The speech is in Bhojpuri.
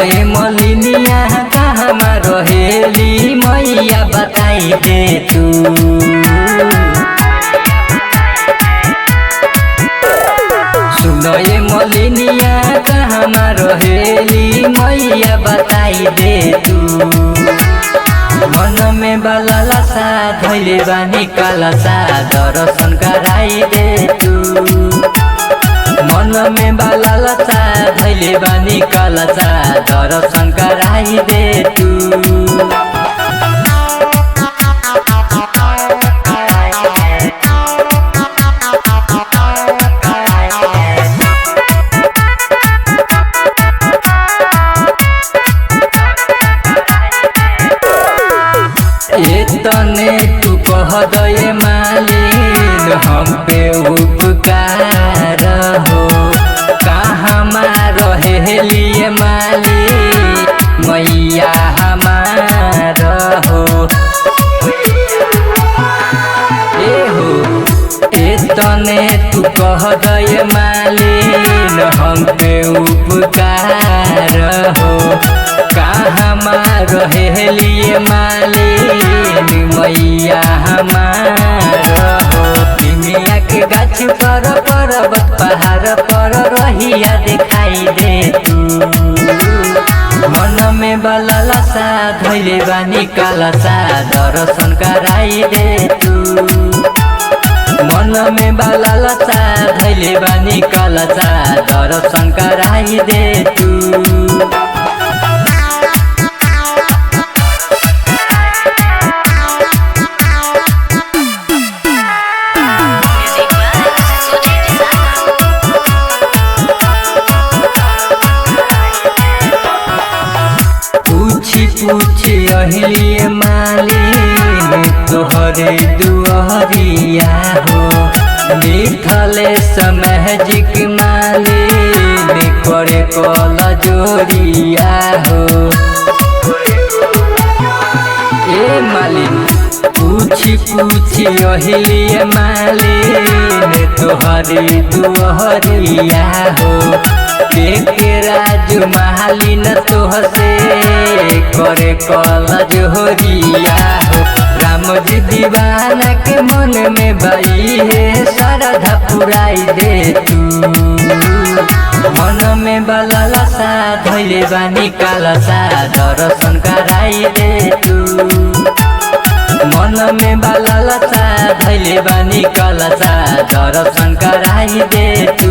ए मलिनिया कहाँ रहेली मैया बताई दे तू। सुन ए मलिनिया कहाँ रहेली मैया बताई दे तू। मन में बाला सा धैले बानी काला सा दर्शन कराई दे तू। मन में बाला सा धैले बानी काला सा दर्शन कराई दे तू। तने तू कह दे मालिन हम पे उपकार हो। कहाँ रहेली मालिन मैया हमार हो। ए तने तू कह दे मालिन हम पे उपकार हो। कहाँ रहेली मालिन मैया हमार हो। निमिया के गाछ पर पर्वत पहाड़ पर रहिया दिखाई दे तू। मन में बाला सा धैले बानी काला सा दर्शन कराई दे तू। मन में बाला सा धैले बानी काला सा दर्शन कराई दे तू। पूछी अहिली मालिन तोहरे दुआरिया हो। मिथले समहजिक मालिन करे कल जोरिया हो। ए मालिन पूछी अहिली मालिन तोहरे दुआरिया हो। के राजू मालिन तोहसे करे कल जोरिया हो। राम जी दीवाना के मन में बई है श्रद्धा पुराई दे तू। मन में बाला सा धैले बानी काला सा दर्शन कराई दे तू। मन में बाला सा धैले बानी काला सा दर्शन कराई दे तू।